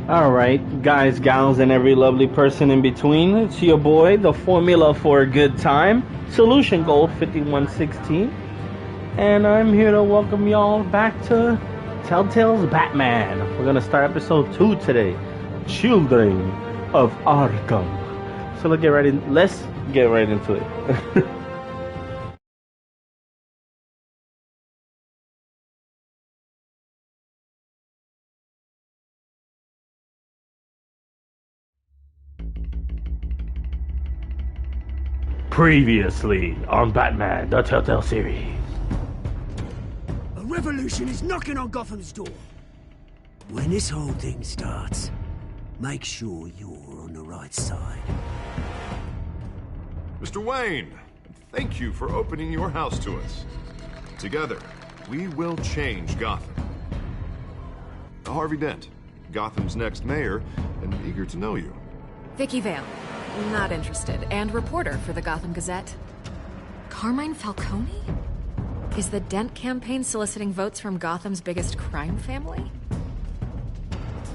Alright, guys, gals, and every lovely person in between, it's your boy, the formula for a good time, Solution Gold 5116, and I'm here to welcome y'all back to Telltale's Batman. We're gonna start episode 2 today, Children of Arkham. So let's get right into it. Previously on Batman, the Telltale series. A revolution is knocking on Gotham's door. When this whole thing starts, make sure you're on the right side. Mr. Wayne, thank you for opening your house to us. Together, we will change Gotham. Harvey Dent, Gotham's next mayor, and eager to know you. Vicky Vale, not interested, and reporter for the Gotham Gazette. Carmine Falcone? Is the Dent campaign soliciting votes from Gotham's biggest crime family?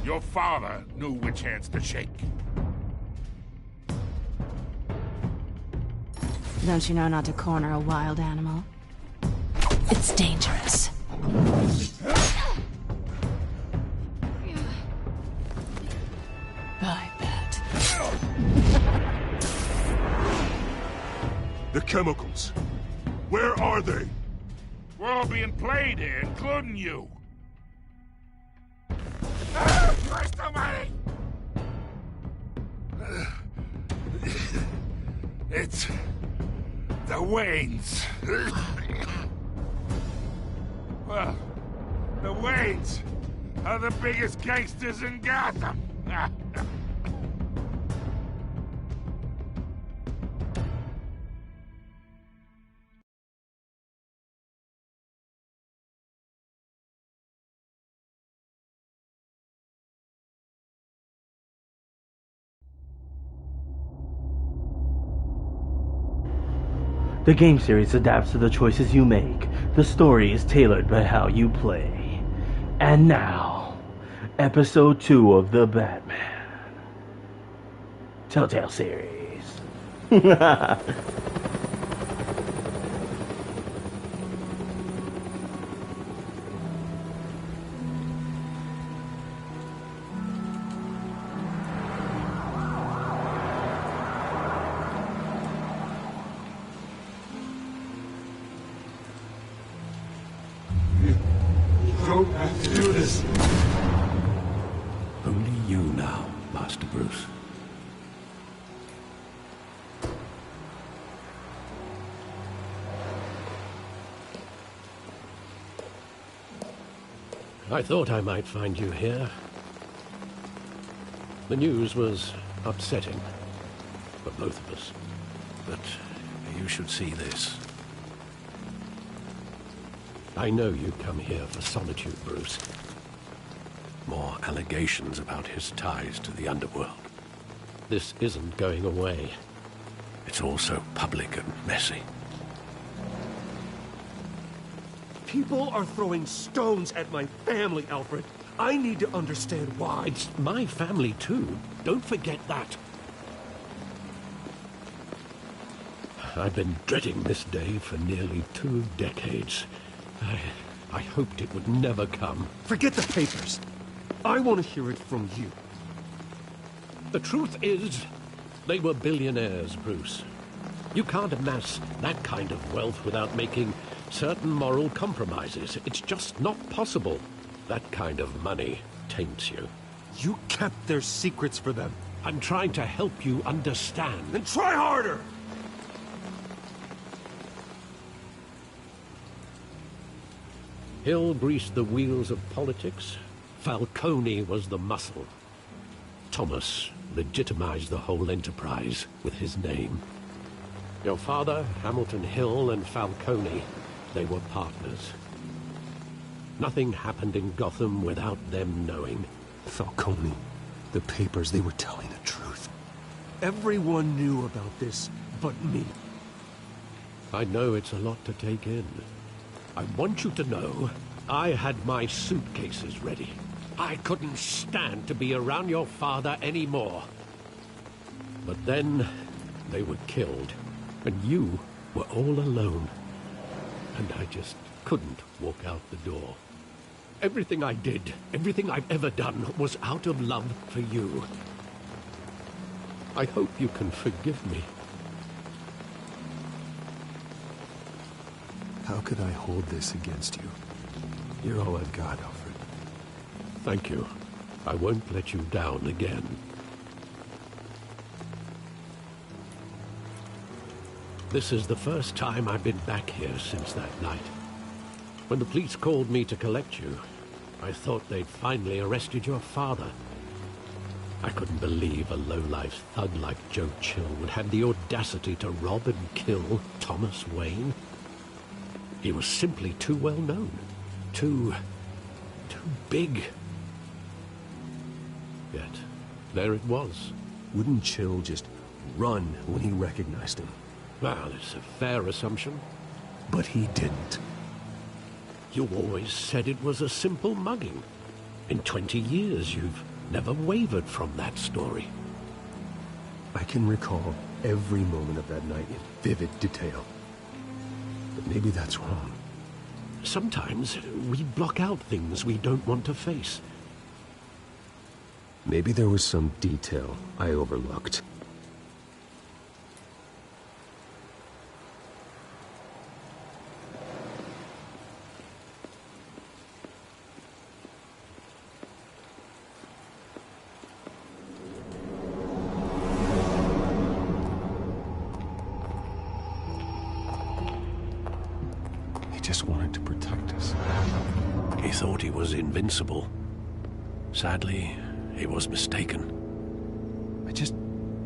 Your father knew which hands to shake. Don't you know not to corner a wild animal? It's dangerous. I bet. The chemicals. Where are they? We're all being played here, including you. Christ almighty! It's the Waynes. Well, the Waynes are the biggest gangsters in Gotham. The game series adapts to the choices you make. The story is tailored by how you play. And now, episode 2 of the Batman Telltale series. Don't have to do this. Only you now, Master Bruce. I thought I might find you here. The news was upsetting for both of us. But you should see this. I know you come here for solitude, Bruce. More allegations about his ties to the underworld. This isn't going away. It's all so public and messy. People are throwing stones at my family, Alfred. I need to understand why. It's my family, too. Don't forget that. I've been dreading this day for nearly 2 decades. I hoped it would never come. Forget the papers. I want to hear it from you. The truth is, they were billionaires, Bruce. You can't amass that kind of wealth without making certain moral compromises. It's just not possible. That kind of money taints you. You kept their secrets for them. I'm trying to help you understand. Then try harder! Hill greased the wheels of politics. Falcone was the muscle. Thomas legitimized the whole enterprise with his name. Your father, Hamilton Hill, and Falcone, they were partners. Nothing happened in Gotham without them knowing. Falcone, the papers, they were telling the truth. Everyone knew about this but me. I know it's a lot to take in. I want you to know I had my suitcases ready. I couldn't stand to be around your father anymore. But then they were killed, and you were all alone. And I just couldn't walk out the door. Everything I did, everything I've ever done, was out of love for you. I hope you can forgive me. How could I hold this against you? You're all I've got, Alfred. Thank you. I won't let you down again. This is the first time I've been back here since that night. When the police called me to collect you, I thought they'd finally arrested your father. I couldn't believe a low-life thug like Joe Chill would have the audacity to rob and kill Thomas Wayne. He was simply too well known. Too big. Yet, there it was. Wouldn't Chill just run when he recognized him? Well, it's a fair assumption. But he didn't. You always said it was a simple mugging. In 20 years, you've never wavered from that story. I can recall every moment of that night in vivid detail. But maybe that's wrong. Sometimes we block out things we don't want to face. Maybe there was some detail I overlooked. Just wanted to protect us. He thought he was invincible. Sadly, he was mistaken.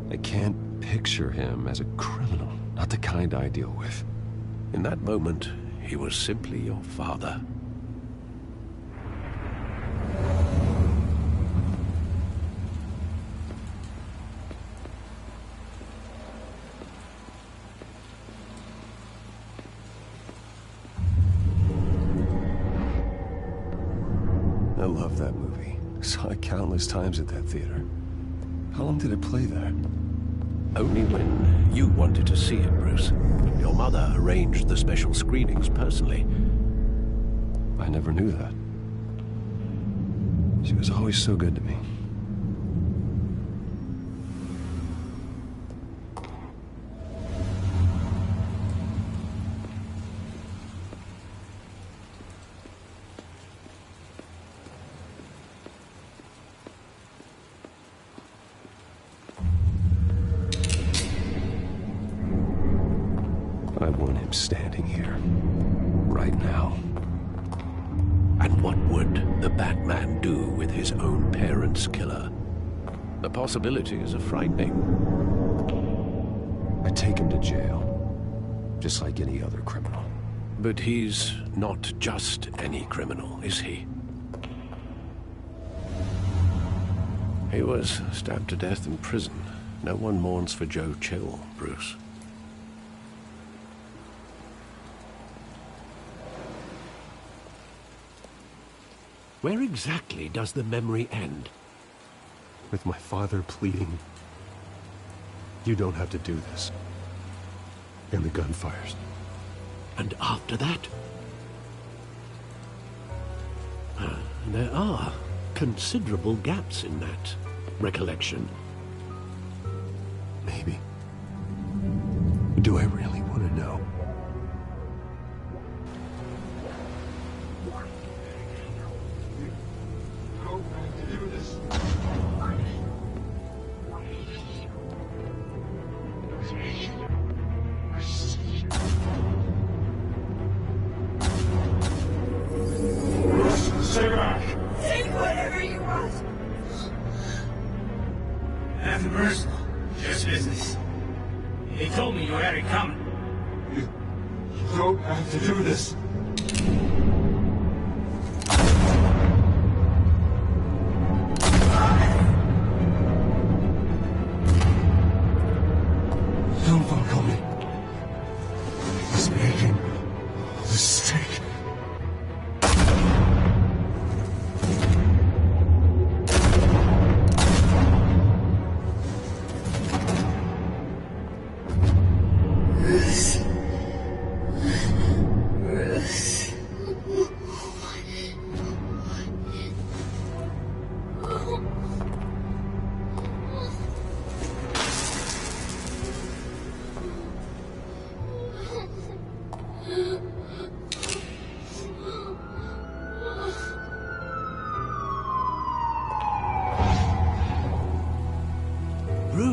I can't picture him as a criminal. Not the kind I deal with. In that moment, he was simply your father. I love that movie. Saw it countless times at that theater. How long did it play there? Only when you wanted to see it, Bruce. Your mother arranged the special screenings personally. I never knew that. She was always so good to me. I want him standing here, right now. And what would the Batman do with his own parents' killer? The possibilities are frightening. I'd take him to jail, just like any other criminal. But he's not just any criminal, is he? He was stabbed to death in prison. No one mourns for Joe Chill, Bruce. Where exactly does the memory end? With my father pleading, "You don't have to do this." And the gun fires. And after that? There are considerable gaps in that recollection. Maybe. Do I really want to know? Stay back! Take whatever you want. Nothing personal, just business. He told me you had it coming. You don't have to do this. Don't follow me. He's making a mistake.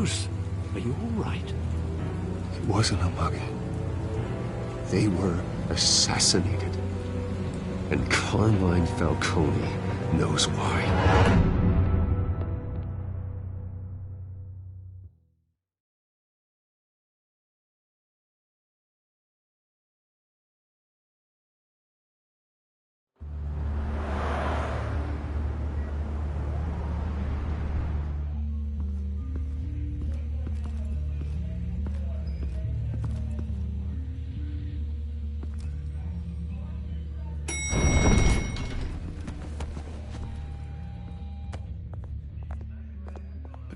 Bruce, are you all right? It wasn't a mug. They were assassinated. And Carmine Falcone knows why.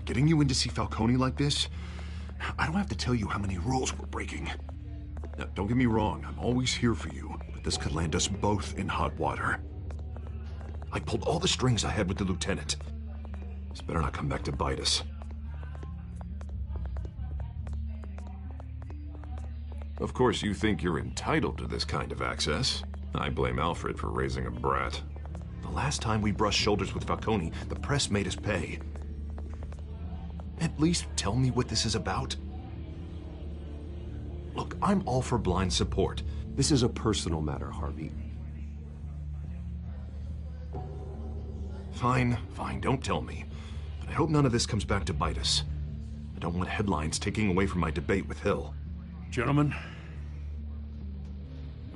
Getting you in to see Falcone like this? I don't have to tell you how many rules we're breaking. Now, don't get me wrong, I'm always here for you, but this could land us both in hot water. I pulled all the strings I had with the lieutenant. This better not come back to bite us. Of course, you think you're entitled to this kind of access. I blame Alfred for raising a brat. The last time we brushed shoulders with Falcone, the press made us pay. At least tell me what this is about. Look, I'm all for blind support. This is a personal matter, Harvey. Fine, don't tell me. But I hope none of this comes back to bite us. I don't want headlines taking away from my debate with Hill. Gentlemen,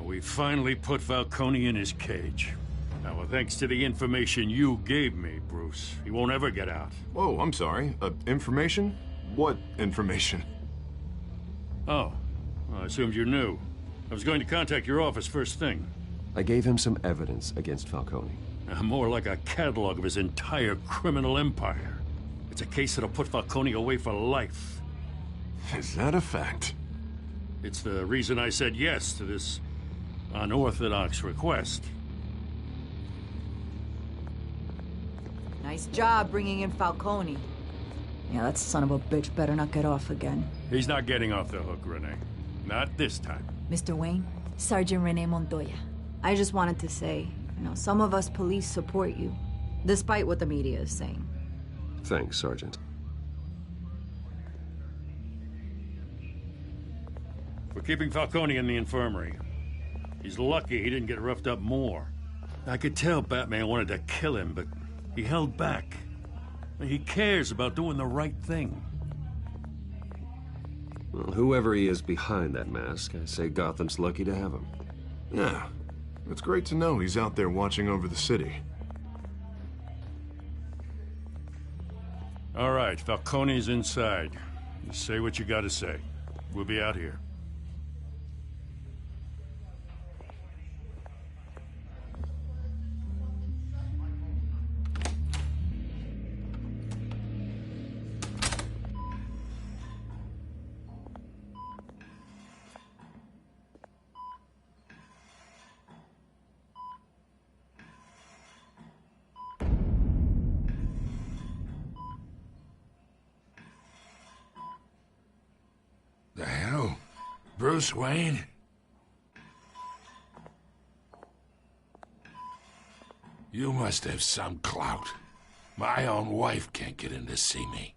we finally put Falcone in his cage. Now, well, thanks to the information you gave me, Bruce, he won't ever get out. Whoa, I'm sorry. Information? What information? Oh, well, I assumed you knew. I was going to contact your office first thing. I gave him some evidence against Falcone. More like a catalog of his entire criminal empire. It's a case that'll put Falcone away for life. Is that a fact? It's the reason I said yes to this unorthodox request. Nice job bringing in Falcone. Yeah, that son of a bitch better not get off again. He's not getting off the hook, Renee. Not this time. Mr. Wayne, Sergeant Renee Montoya. I just wanted to say, some of us police support you, despite what the media is saying. Thanks, Sergeant. We're keeping Falcone in the infirmary. He's lucky he didn't get roughed up more. I could tell Batman wanted to kill him, but he held back. He cares about doing the right thing. Well, whoever he is behind that mask, I say Gotham's lucky to have him. Yeah, it's great to know he's out there watching over the city. All right, Falcone's inside. You say what you gotta say. We'll be out here. The hell? Bruce Wayne? You must have some clout. My own wife can't get in to see me.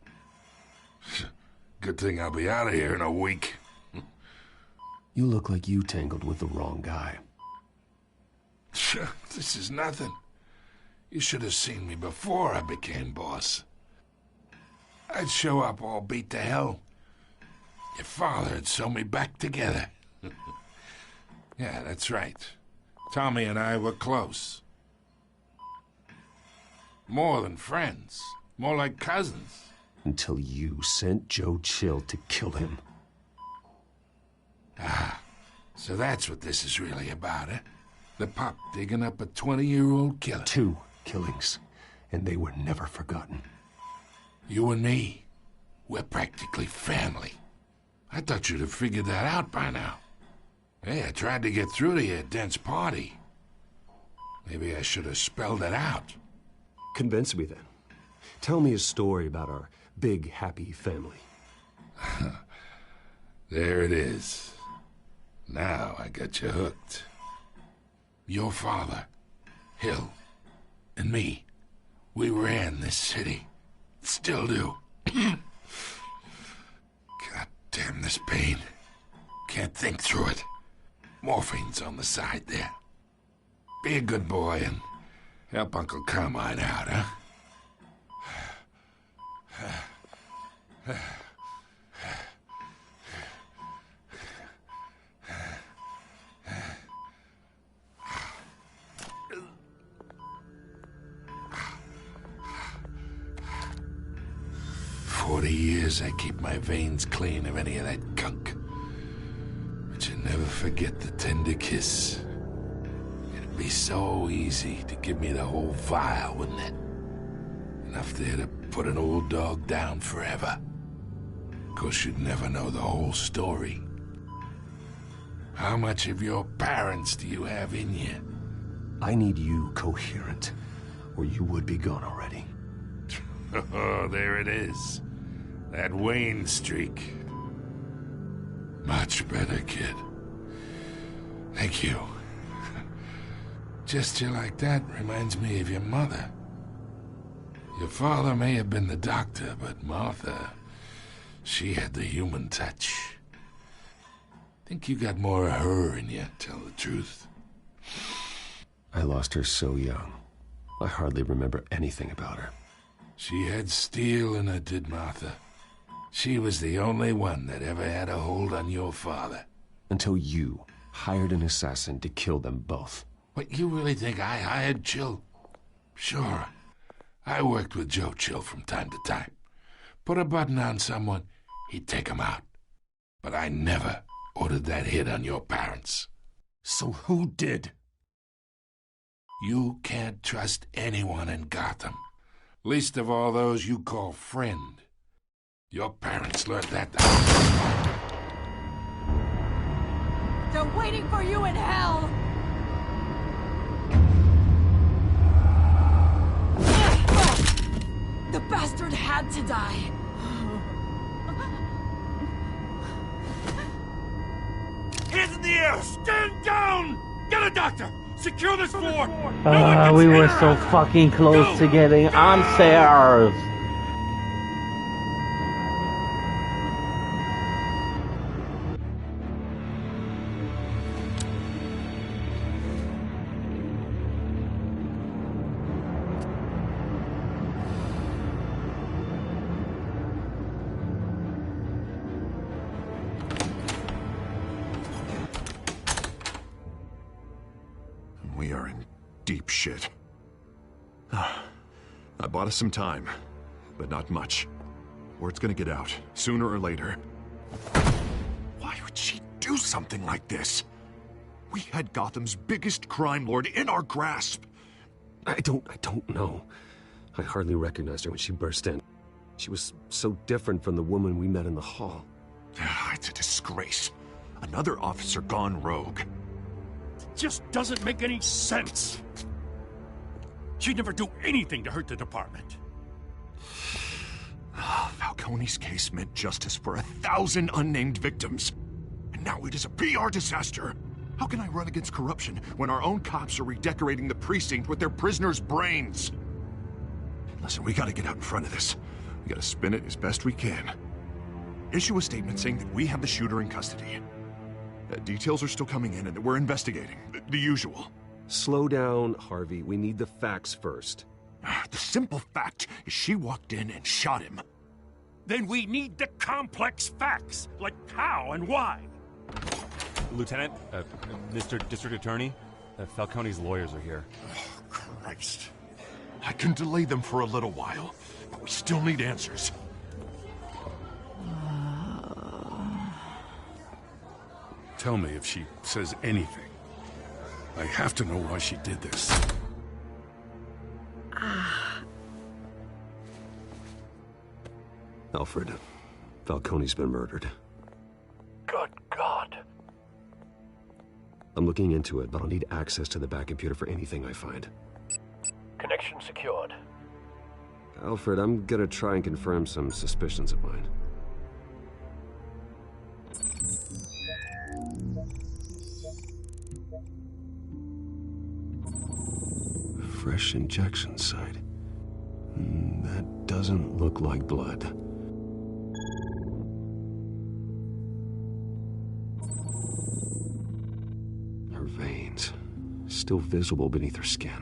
Good thing I'll be out of here in a week. You look like you tangled with the wrong guy. This is nothing. You should have seen me before I became boss. I'd show up all beat to hell. Your father had sewn me back together. Yeah, that's right. Tommy and I were close. More than friends. More like cousins. Until you sent Joe Chill to kill him. Ah, so that's what this is really about, eh? The pup digging up a 20-year-old killer. 2 killings, and they were never forgotten. You and me, we're practically family. I thought you'd have figured that out by now. Hey, I tried to get through to your dense party. Maybe I should have spelled it out. Convince me then. Tell me a story about our big, happy family. There it is. Now I got you hooked. Your father, Hill, and me, we ran this city. Still do. Damn this pain. Can't think through it. Morphine's on the side there. Be a good boy and help Uncle Carmine out, huh? 40 years I keep my veins clean of any of that gunk. But you never forget the tender kiss. It'd be so easy to give me the whole vial, wouldn't it? Enough there to put an old dog down forever. Of course, you'd never know the whole story. How much of your parents do you have in you? I need you coherent, or you would be gone already. Oh, there it is. That Wayne streak. Much better, kid. Thank you. Gesture like that reminds me of your mother. Your father may have been the doctor, but Martha, she had the human touch. Think you got more of her in you, tell the truth. I lost her so young. I hardly remember anything about her. She had steel in her, did Martha. She was the only one that ever had a hold on your father. Until you hired an assassin to kill them both. What, you really think I hired Chill? Sure. I worked with Joe Chill from time to time. Put a button on someone, he'd take him out. But I never ordered that hit on your parents. So who did? You can't trust anyone in Gotham. Least of all those you call friend. Your parents learned that. They're waiting for you in hell! The bastard had to die. Hands in the air! Stand down! Get a doctor! Secure this floor! We were so fucking close to getting answers. We are in deep shit. I bought us some time, but not much. Word's gonna get out, sooner or later. Why would she do something like this? We had Gotham's biggest crime lord in our grasp. I don't know. I hardly recognized her when she burst in. She was so different from the woman we met in the hall. It's a disgrace. Another officer gone rogue. Just doesn't make any sense. She'd never do anything to hurt the department. Falcone's case meant justice for 1,000 unnamed victims. And now it is a PR disaster. How can I run against corruption when our own cops are redecorating the precinct with their prisoners' brains? Listen, we gotta get out in front of this. We gotta spin it as best we can. Issue a statement saying that we have the shooter in custody. Details are still coming in and we're investigating. The usual. Slow down, Harvey. We need the facts first. The simple fact is she walked in and shot him. Then we need the complex facts, like how and why. Lieutenant, Mr. District Attorney, Falcone's lawyers are here. Oh, Christ. I can delay them for a little while, but we still need answers. Tell me if she says anything. I have to know why she did this. Alfred, Falcone's been murdered. Good God. I'm looking into it, but I'll need access to the back computer for anything I find. Connection secured. Alfred, I'm gonna try and confirm some suspicions of mine. Fresh injection site. That doesn't look like blood. still visible beneath her skin.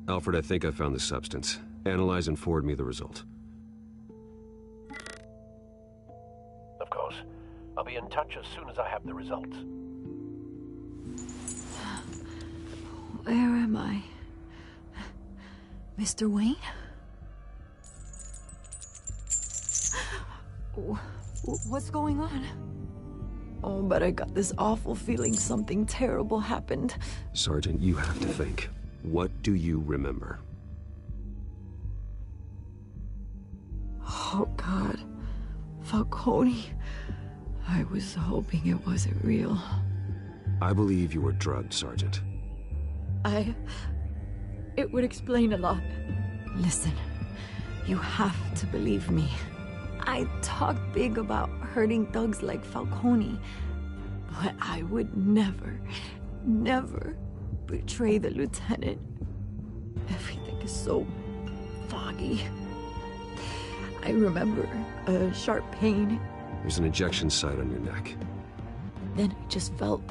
Alfred, I think I found the substance. Analyze and forward me the result. Of course. I'll be in touch as soon as I have the results. Where am I? Mr. Wayne? What's going on? Oh, but I got this awful feeling something terrible happened. Sergeant, you have to think. What do you remember? Oh, God. Falcone. I was hoping it wasn't real. I believe you were drugged, Sergeant. It would explain a lot. Listen, you have to believe me. I talked big about hurting thugs like Falcone, but I would never betray the lieutenant. Everything is so foggy. I remember a sharp pain. There's an injection site on your neck. Then I just felt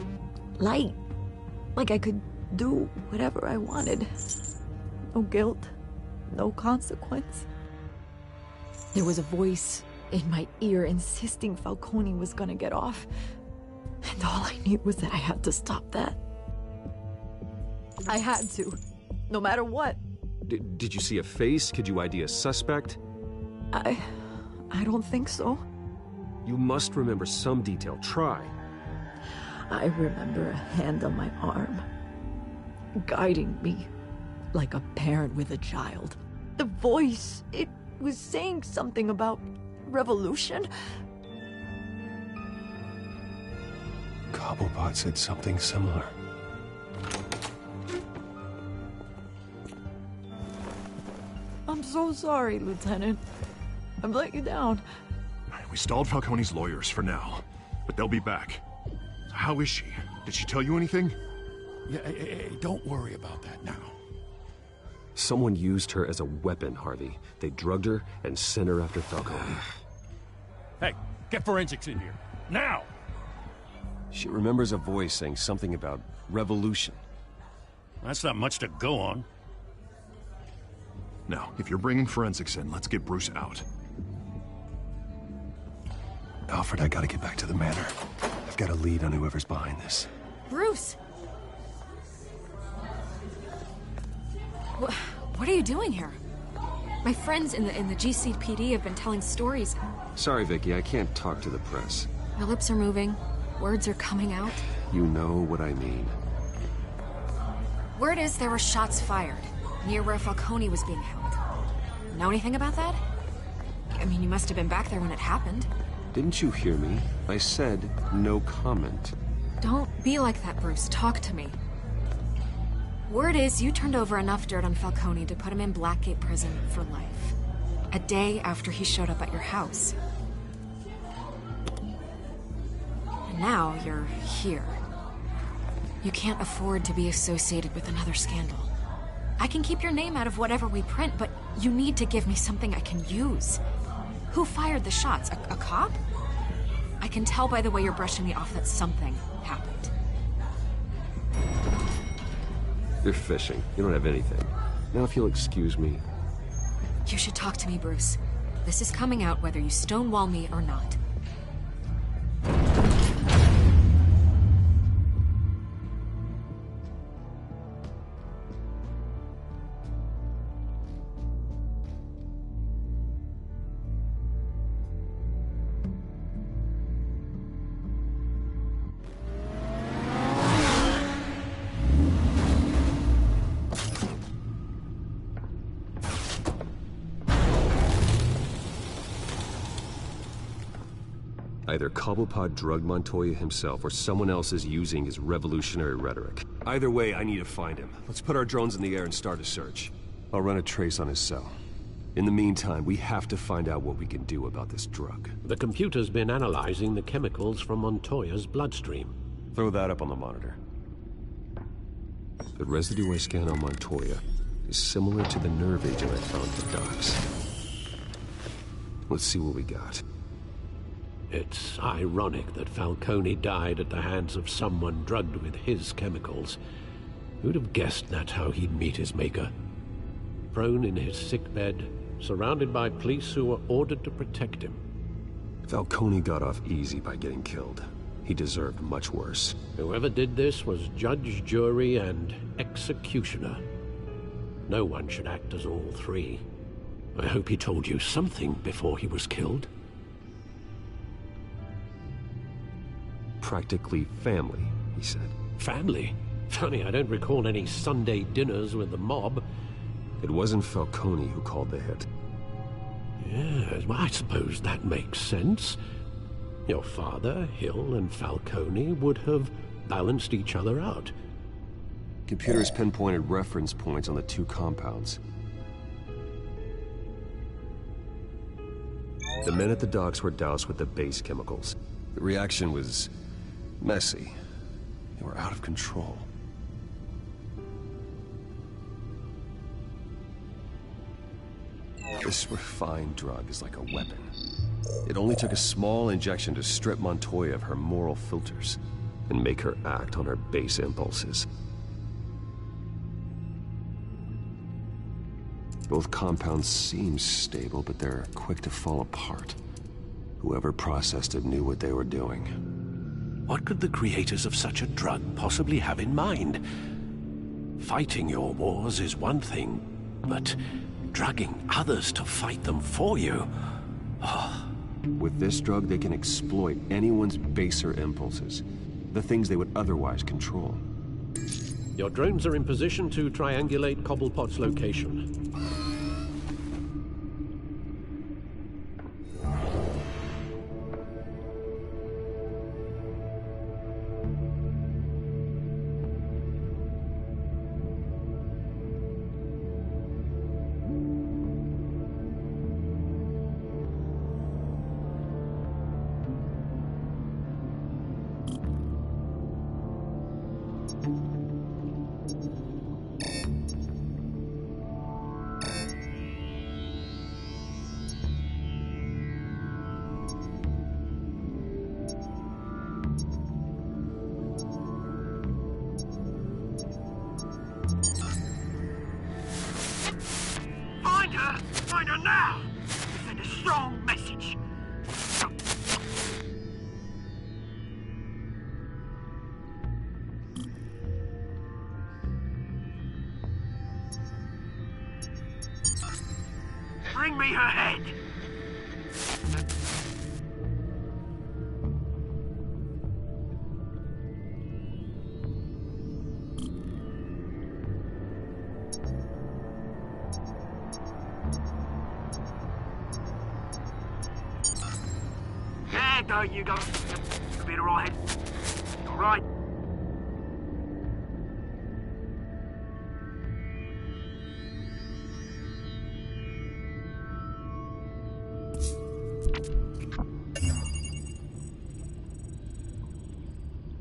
light, like I could do whatever I wanted. No guilt, no consequence. There was a voice in my ear insisting Falcone was gonna get off. And all I knew was that I had to stop that. I had to, no matter what. Did you see a face? Could you ID a suspect? I don't think so. You must remember some detail. Try. I remember a hand on my arm, guiding me like a parent with a child. The voice, it was saying something about revolution. Cobblepot said something similar. I'm so sorry, Lieutenant. I've let you down. We stalled Falcone's lawyers for now, but they'll be back. How is she? Did she tell you anything? Yeah, hey, don't worry about that now. Someone used her as a weapon, Harvey. They drugged her and sent her after Falcone. Hey, get forensics in here. Now! She remembers a voice saying something about revolution. That's not much to go on. Now, if you're bringing forensics in, let's get Bruce out. Alfred, I gotta get back to the manor. I've got a lead on whoever's behind this. Bruce! What are you doing here? My friends in the GCPD have been telling stories. Sorry, Vicky, I can't talk to the press. My lips are moving. Words are coming out. You know what I mean. Word is there were shots fired near where Falcone was being held. Know anything about that? I mean, you must have been back there when it happened. Didn't you hear me? I said no comment. Don't be like that, Bruce. Talk to me. Word is you turned over enough dirt on Falcone to put him in Blackgate Prison for life. A day after he showed up at your house. And now you're here. You can't afford to be associated with another scandal. I can keep your name out of whatever we print, but you need to give me something I can use. Who fired the shots? A cop? I can tell by the way you're brushing me off that something happened. You're fishing. You don't have anything. Now if you'll excuse me. You should talk to me, Bruce. This is coming out whether you stonewall me or not. Either Cobblepot drugged Montoya himself, or someone else is using his revolutionary rhetoric. Either way, I need to find him. Let's put our drones in the air and start a search. I'll run a trace on his cell. In the meantime, we have to find out what we can do about this drug. The computer's been analyzing the chemicals from Montoya's bloodstream. Throw that up on the monitor. The residue I scan on Montoya is similar to the nerve agent I found for Docs. Let's see what we got. It's ironic that Falcone died at the hands of someone drugged with his chemicals. Who'd have guessed that's how he'd meet his maker? Prone in his sickbed, surrounded by police who were ordered to protect him. Falcone got off easy by getting killed. He deserved much worse. Whoever did this was judge, jury, and executioner. No one should act as all three. I hope he told you something before he was killed. Practically family, he said. Family? Funny, I don't recall any Sunday dinners with the mob. It wasn't Falcone who called the hit. Yes, well, I suppose that makes sense. Your father, Hill, and Falcone would have balanced each other out. Computers pinpointed reference points on the two compounds. The men at the docks were doused with the base chemicals. The reaction was messy. They were out of control. This refined drug is like a weapon. It only took a small injection to strip Montoya of her moral filters and make her act on her base impulses. Both compounds seem stable, but they're quick to fall apart. Whoever processed it knew what they were doing. What could the creators of such a drug possibly have in mind? Fighting your wars is one thing, but drugging others to fight them for you? Oh. With this drug, they can exploit anyone's baser impulses, the things they would otherwise control. Your drones are in position to triangulate Cobblepot's location. Find her now! Send a strong message. Bring me her head! There you go. Be alright. Alright.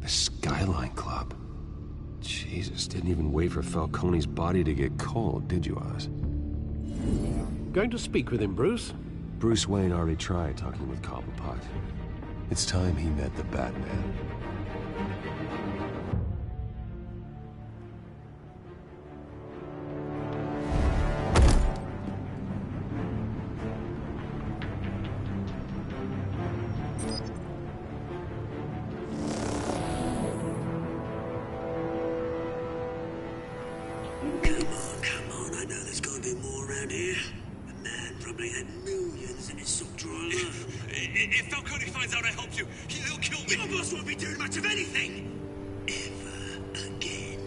The Skyline Club. Jesus, didn't even wait for Falcone's body to get cold, did you, Oz? Going to speak with him, Bruce? Bruce Wayne already tried talking with Cobblepot. It's time he met the Batman. Come on, I know there's gotta be more around here. The man probably had millions in his sock drawer alone. If Falcone finds out I helped you, he'll kill me. Your boss won't be doing much of anything! Ever again.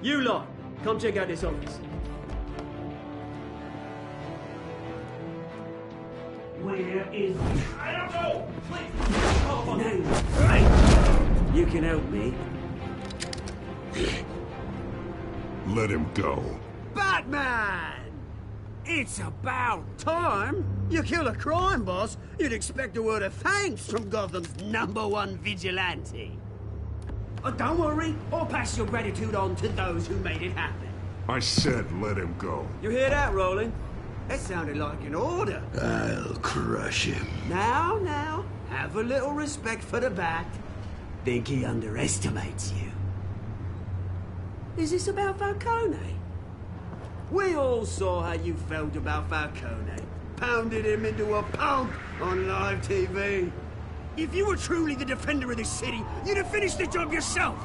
You lot, come check out this office. Where is... I don't know! Please! No. Right. You can help me. Let him go. Batman! It's about time. You kill a crime boss, you'd expect a word of thanks from Gotham's #1 vigilante. Oh, don't worry, I'll pass your gratitude on to those who made it happen. I said let him go. You hear that, Roland? That sounded like an order. I'll crush him. Now, have a little respect for the Bat. Think he underestimates you. Is this about Falcone? We all saw how you felt about Falcone. Pounded him into a pulp on live TV. If you were truly the defender of this city, you'd have finished the job yourself.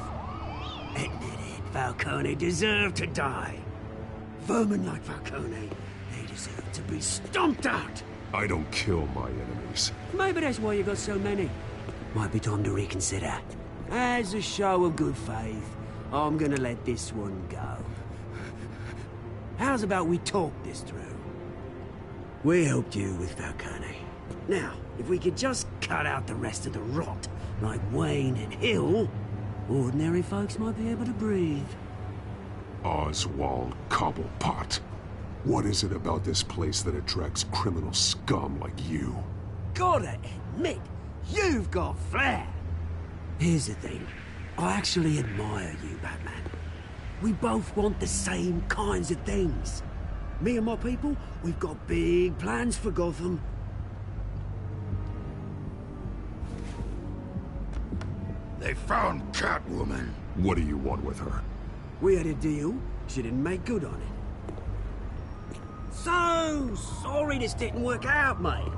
Admit it, Falcone deserved to die. Vermin like Falcone, they deserve to be stomped out. I don't kill my enemies. Maybe that's why you got so many. Might be time to reconsider. As a show of good faith, I'm gonna let this one go. How's about we talk this through? We helped you with Falcone. Now, if we could just cut out the rest of the rot, like Wayne and Hill, ordinary folks might be able to breathe. Oswald Cobblepot. What is it about this place that attracts criminal scum like you? Gotta admit, you've got flair. Here's the thing. I actually admire you, Batman. We both want the same kinds of things. Me and my people, we've got big plans for Gotham. They found Catwoman. What do you want with her? We had a deal. She didn't make good on it. So sorry this didn't work out, mate.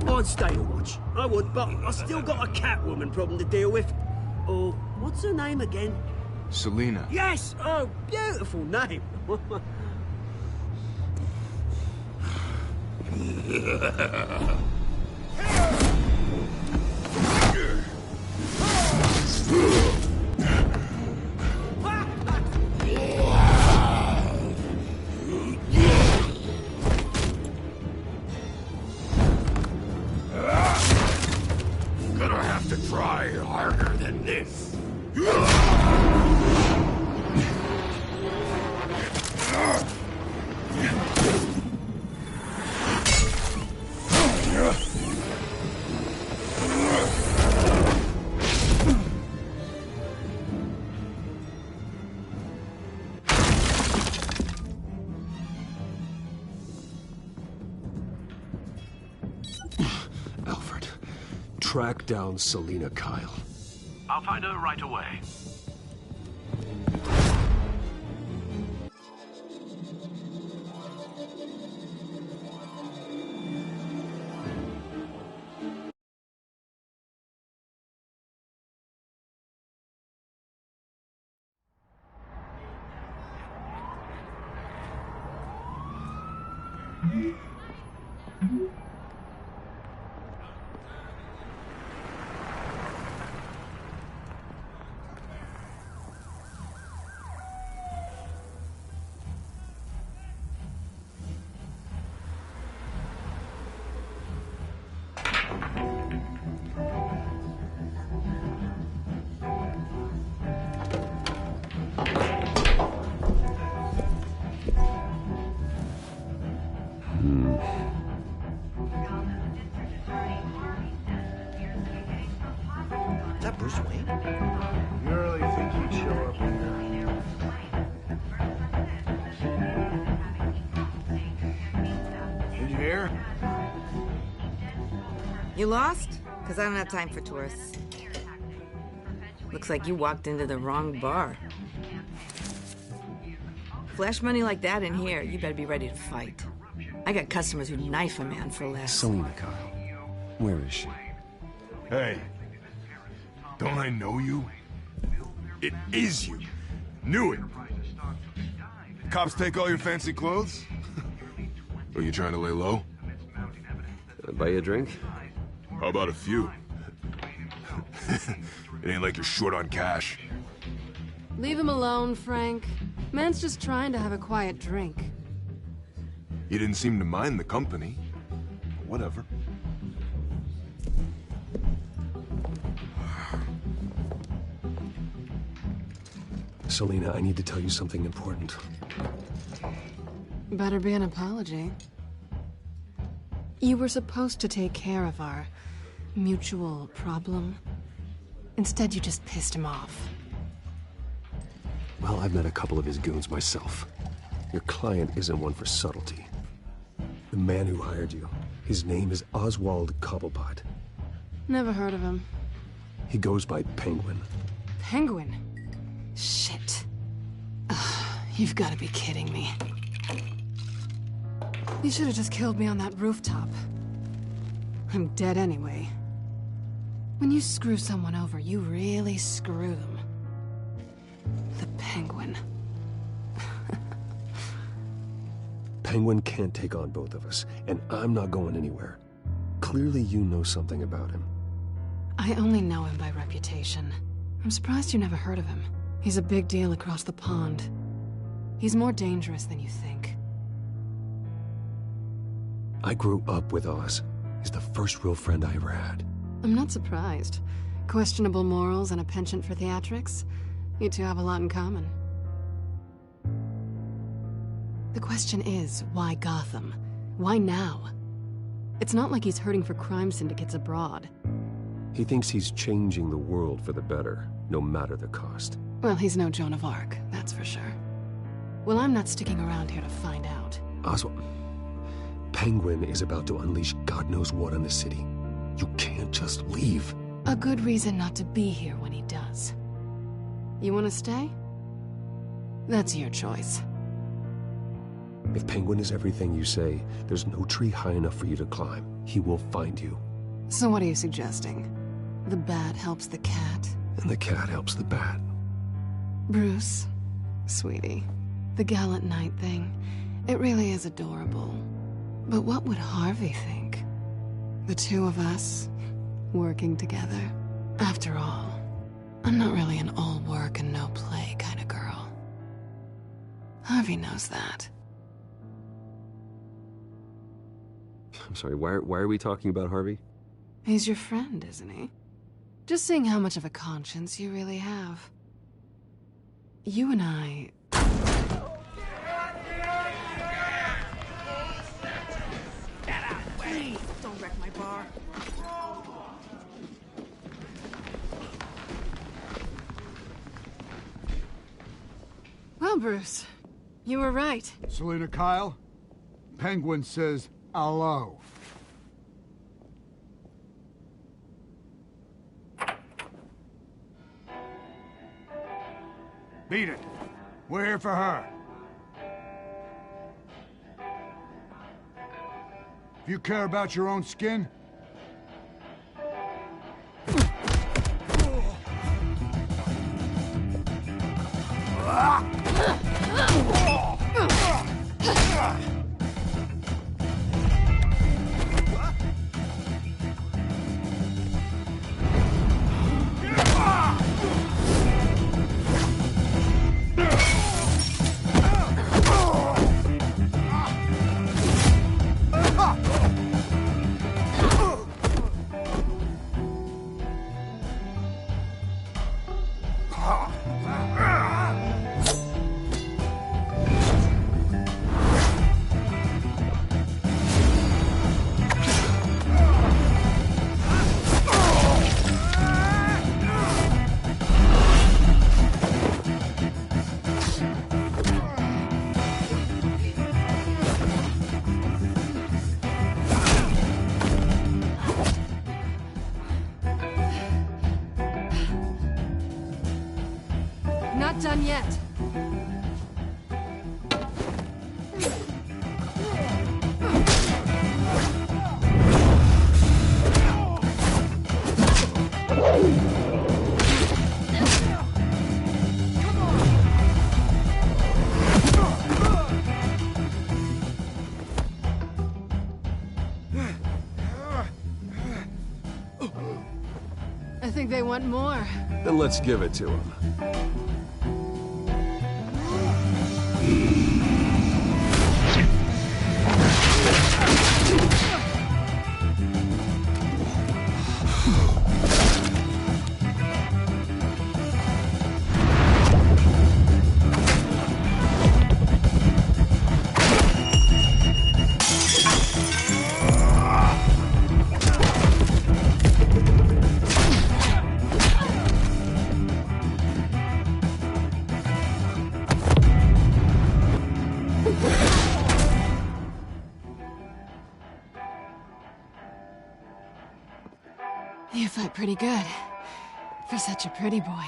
I'd stay to watch. I would, but I still got a Catwoman problem to deal with. Oh, what's her name again? Selina. Yes! Oh, beautiful name. Gonna have to try harder than this. Alfred, track down Selina Kyle. I'll find her right away. Is that Bruce Wayne? You really think he'd show up here? Did you hear? You lost? Because I don't have time for tourists. Looks like you walked into the wrong bar. Flash money like that in here, you better be ready to fight. I got customers who knife a man for less. Selina Kyle. Where is she? Hey, don't I know you? It is you. Knew it. Cops take all your fancy clothes? Are you trying to lay low? Buy you a drink? How about a few? It ain't like you're short on cash. Leave him alone, Frank. Man's just trying to have a quiet drink. You didn't seem to mind the company. Whatever. Selina, I need to tell you something important. Better be an apology. You were supposed to take care of our mutual problem. Instead, you just pissed him off. Well, I've met a couple of his goons myself. Your client isn't one for subtlety. The man who hired you, his name is Oswald Cobblepot. Never heard of him. He goes by Penguin. Penguin? Shit. Ugh, you've got to be kidding me. You should have just killed me on that rooftop. I'm dead anyway. When you screw someone over, you really screw them. The Penguin. Penguin can't take on both of us, and I'm not going anywhere. Clearly you know something about him. I only know him by reputation. I'm surprised you never heard of him. He's a big deal across the pond. He's more dangerous than you think. I grew up with Oz. He's the first real friend I ever had. I'm not surprised. Questionable morals and a penchant for theatrics. You two have a lot in common. The question is, why Gotham? Why now? It's not like he's hurting for crime syndicates abroad. He thinks he's changing the world for the better, no matter the cost. Well, he's no Joan of Arc, that's for sure. Well, I'm not sticking around here to find out. Oswald, Penguin is about to unleash God knows what on the city. You can't just leave. A good reason not to be here when he does. You want to stay? That's your choice. If Penguin is everything you say, there's no tree high enough for you to climb. He will find you. So what are you suggesting? The bat helps the cat? And the cat helps the bat. Bruce, sweetie, the gallant knight thing, it really is adorable. But what would Harvey think? The two of us, working together. After all, I'm not really an all work and no play kind of girl. Harvey knows that. I'm sorry, why are we talking about Harvey? He's your friend, isn't he? Just seeing how much of a conscience you really have. You and I... Please, don't wreck my bar. Well, Bruce, you were right. Selina Kyle, Penguin says hello. Beat it. We're here for her. If you care about your own skin, Not done yet. I think they want more. Then let's give it to him. pretty good. For such a pretty boy.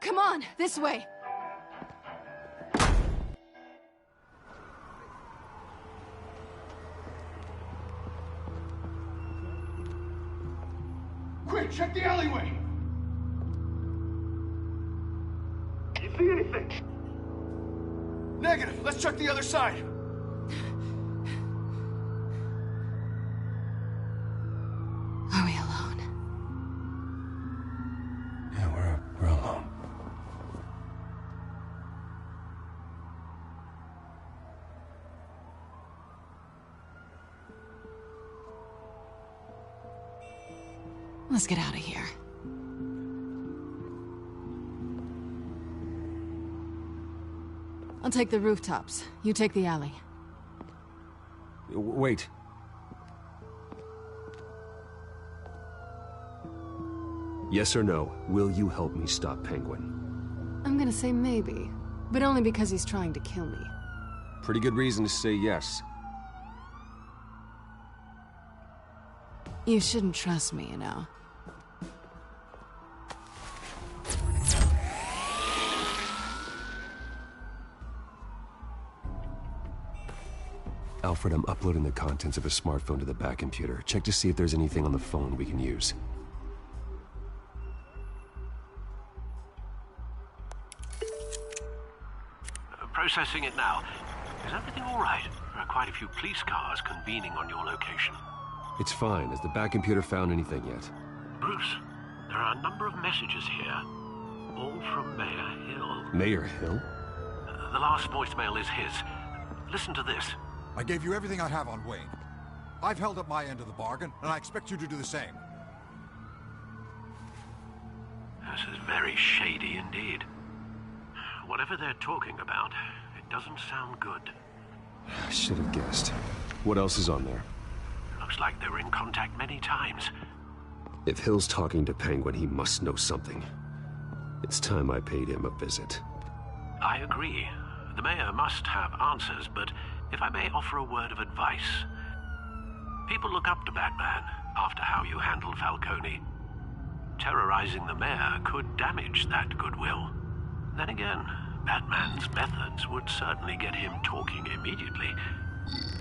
Come on, this way. Quick, check the alleyway! You see anything? Negative. Let's check the other side. Are we alone? Yeah, we're alone. Let's get out of here. I'll take the rooftops. You take the alley. Wait. Yes or no, will you help me stop Penguin? I'm gonna say maybe, but only because he's trying to kill me. Pretty good reason to say yes. You shouldn't trust me, you know. Alfred, I'm uploading the contents of a smartphone to the back computer. Check to see if there's anything on the phone we can use. Processing it now. Is everything all right? There are quite a few police cars convening on your location. It's fine. Has the back computer found anything yet? Bruce, there are a number of messages here. All from Mayor Hill. Mayor Hill? The last voicemail is his. Listen to this. I gave you everything I have on Wayne. I've held up my end of the bargain, and I expect you to do the same. This is very shady indeed. Whatever they're talking about, it doesn't sound good. I should have guessed. What else is on there? Looks like they were in contact many times. If Hill's talking to Penguin, he must know something. It's time I paid him a visit. I agree. The mayor must have answers, but if I may offer a word of advice. People look up to Batman after how you handled Falcone. Terrorizing the mayor could damage that goodwill. Then again, Batman's methods would certainly get him talking immediately.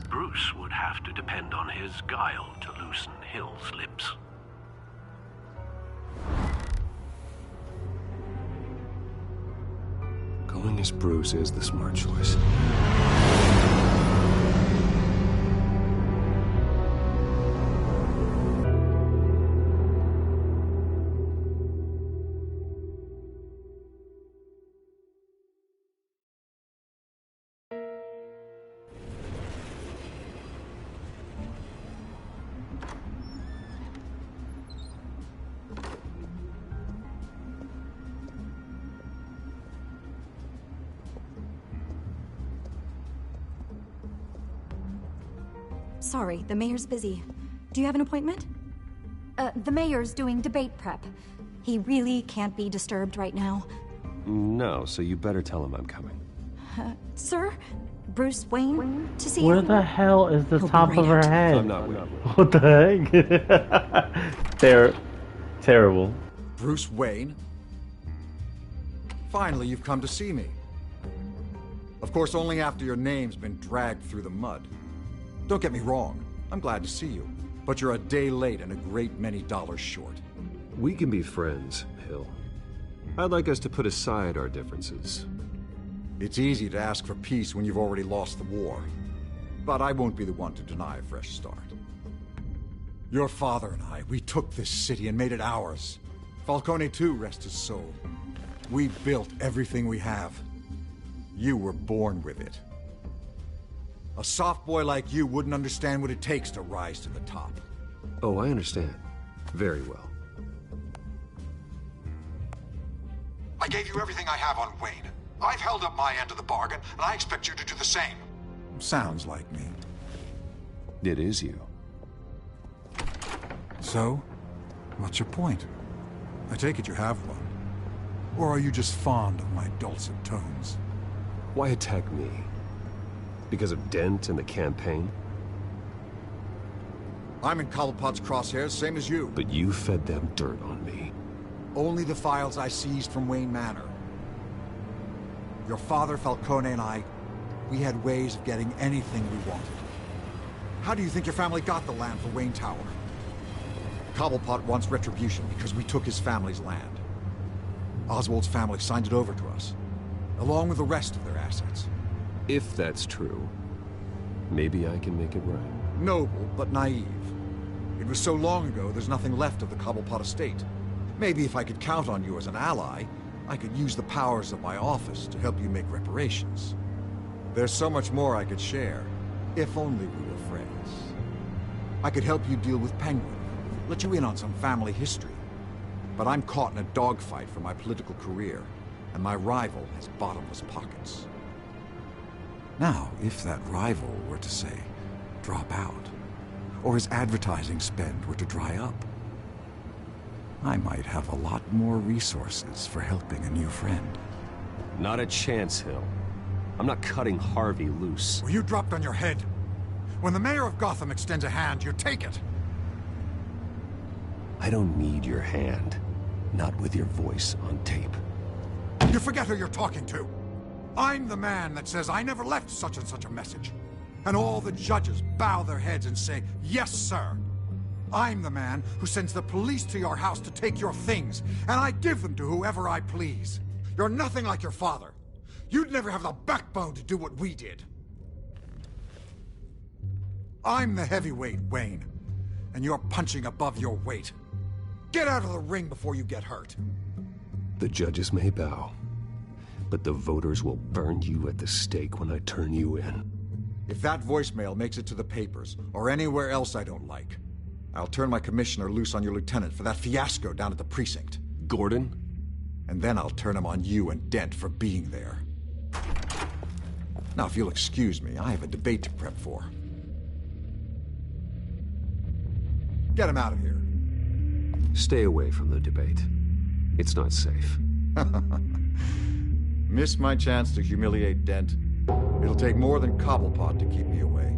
Bruce would have to depend on his guile to loosen Hill's lips. Going as Bruce is the smart choice. Sorry, the mayor's busy. Do you have an appointment? The mayor's doing debate prep. He really can't be disturbed right now. No, so you better tell him I'm coming. Sir? Bruce Wayne to see Where you? the hell is the top of her head? I'm not waiting. What the heck? They're terrible. Bruce Wayne? Finally, you've come to see me. Of course, only after your name's been dragged through the mud. Don't get me wrong, I'm glad to see you. But you're a day late and a great many dollars short. We can be friends, Hill. I'd like us to put aside our differences. It's easy to ask for peace when you've already lost the war. But I won't be the one to deny a fresh start. Your father and I, we took this city and made it ours. Falcone too, rest his soul. We built everything we have. You were born with it. A soft boy like you wouldn't understand what it takes to rise to the top. Oh, I understand. Very well. I gave you everything I have on Wayne. I've held up my end of the bargain, and I expect you to do the same. Sounds like me. It is you. So, what's your point? I take it you have one. Or are you just fond of my dulcet tones? Why attack me? Because of Dent and the campaign? I'm in Cobblepot's crosshairs, same as you. But you fed them dirt on me. Only the files I seized from Wayne Manor. Your father, Falcone, and I, we had ways of getting anything we wanted. How do you think your family got the land for Wayne Tower? Cobblepot wants retribution because we took his family's land. Oswald's family signed it over to us, along with the rest of their assets. If that's true, maybe I can make it right. Noble, but naive. It was so long ago, there's nothing left of the Cobblepot estate. Maybe if I could count on you as an ally, I could use the powers of my office to help you make reparations. There's so much more I could share, if only we were friends. I could help you deal with Penguin, let you in on some family history. But I'm caught in a dogfight for my political career, and my rival has bottomless pockets. Now, if that rival were to say, drop out, or his advertising spend were to dry up, I might have a lot more resources for helping a new friend. Not a chance, Hill. I'm not cutting Harvey loose. Well, you dropped on your head. When the mayor of Gotham extends a hand, you take it. I don't need your hand. Not with your voice on tape. You forget who you're talking to. I'm the man that says I never left such and such a message. And all the judges bow their heads and say, yes, sir. I'm the man who sends the police to your house to take your things, and I give them to whoever I please. You're nothing like your father. You'd never have the backbone to do what we did. I'm the heavyweight, Wayne, and you're punching above your weight. Get out of the ring before you get hurt. The judges may bow, but the voters will burn you at the stake when I turn you in. If that voicemail makes it to the papers, or anywhere else I don't like, I'll turn my commissioner loose on your lieutenant for that fiasco down at the precinct. Gordon? And then I'll turn him on you and Dent for being there. Now, if you'll excuse me, I have a debate to prep for. Get him out of here. Stay away from the debate. It's not safe. Miss my chance to humiliate Dent. It'll take more than Cobblepot to keep me away.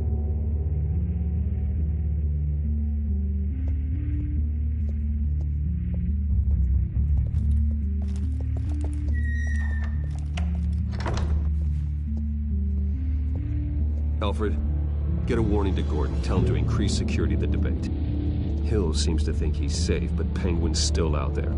Alfred, get a warning to Gordon. Tell him to increase security of the debate. Hill seems to think he's safe, but Penguin's still out there.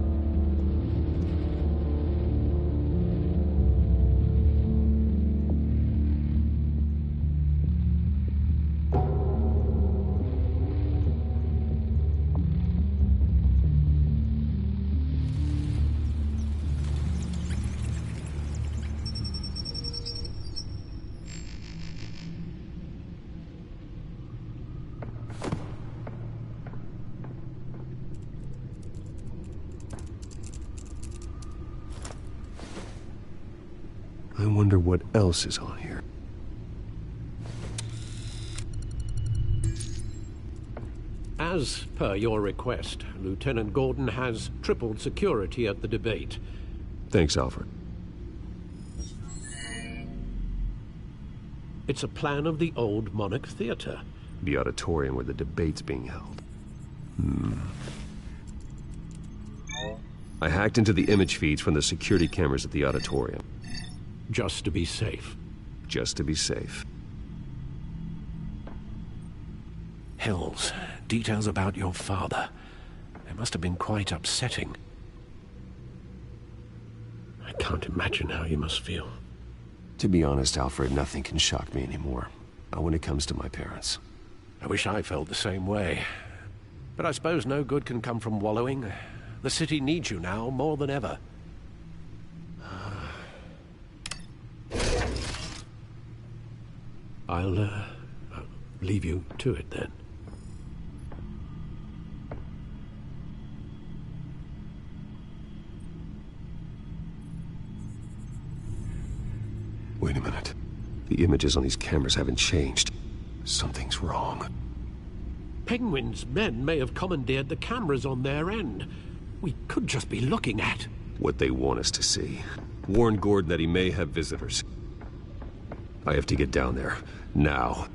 I wonder what else is on here. As per your request, Lieutenant Gordon has tripled security at the debate. Thanks, Alfred. It's a plan of the old Monarch Theater. The auditorium where the debate's being held. I hacked into the image feeds from the security cameras at the auditorium. Just to be safe. Just to be safe. Hills, details about your father. They must have been quite upsetting. I can't imagine how you must feel. To be honest, Alfred, nothing can shock me anymore. Not when it comes to my parents. I wish I felt the same way. But I suppose no good can come from wallowing. The city needs you now more than ever. I'll leave you to it then. Wait a minute. The images on these cameras haven't changed. Something's wrong. Penguin's men may have commandeered the cameras on their end. we could just be looking at? What they want us to see. Warn Gordon that he may have visitors. I have to get down there. Now.